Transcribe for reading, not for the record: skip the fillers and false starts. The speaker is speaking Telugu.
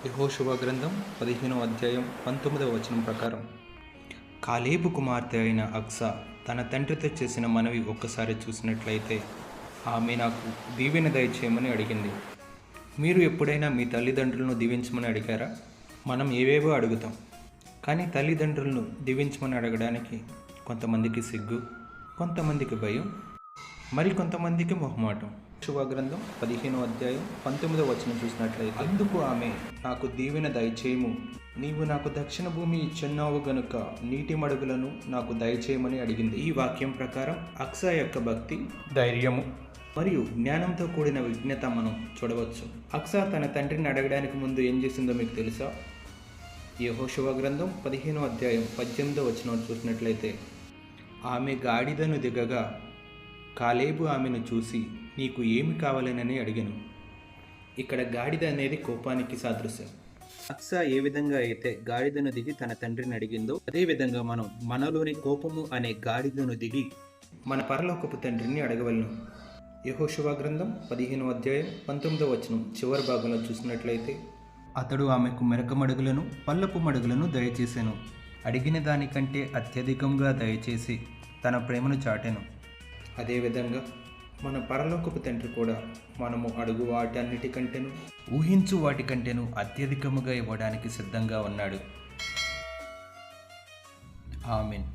యెహోషువ గ్రంథం 15వ అధ్యాయం 19వ వచనం ప్రకారం కాలేబు కుమార్తె అయిన అక్సా తన తండ్రితో చేసిన మనవి ఒక్కసారి చూసినట్లయితే ఆమె నాకు దీవెన దయచేయమని అడిగింది. మీరు ఎప్పుడైనా మీ తల్లిదండ్రులను దీవించమని అడిగారా? మనం ఏవేవో అడుగుతాం, కానీ తల్లిదండ్రులను దీవించమని అడగడానికి కొంతమందికి సిగ్గు, కొంతమందికి భయం, మరి కొంతమందికి మొహమాటం. యెహోషువ గ్రంథం 15వ అధ్యాయం 19వ వచనం చూసినట్లయితే, అందుకు ఆమె నాకు దీవెన దయచేయము, నీవు నాకు దక్షిణ భూమి ఇచ్చున్నావు గనుక నీటి మడుగులను నాకు దయచేయమని అడిగింది. ఈ వాక్యం ప్రకారం అక్సా యొక్క భక్తి, ధైర్యము మరియు జ్ఞానంతో కూడిన విజ్ఞత మనం చూడవచ్చు. అక్సా తన తండ్రిని అడగడానికి ముందు ఏం చేసిందో మీకు తెలుసా? యెహోషువ గ్రంథం 15వ అధ్యాయం 18వ వచనం చూసినట్లయితే, ఆమె గాడిదను దిగగా కాలేబు ఆమెను చూసి నీకు ఏమి కావాలనని అడిగాను. ఇక్కడ గాడిద అనేది కోపానికి సాదృశ్యం. అక్సా ఏ విధంగా అయితే గాడిదను దిగి తన తండ్రిని అడిగిందో, అదేవిధంగా మనం మనలోని కోపము అనే గాడిదను దిగి మన పరలోకపు తండ్రిని అడగవలను. యెహోషువ గ్రంథం 15వ అధ్యాయం 19వ వచనం చివరి భాగంలో చూసినట్లయితే, అతడు ఆమెకు మెరక మడుగులను పల్లపు మడుగులను దయచేసెను, అడిగిన దానికంటే అత్యధికంగా దయచేసి తన ప్రేమను చాటెను. అదేవిధంగా మన పరలోకపు తండ్రి కూడా మనము అడుగు వాటన్నిటికంటేను, ఊహించు వాటికంటేను అత్యధికముగా ఇవ్వడానికి సిద్ధంగా ఉన్నాడు. ఆమేన్.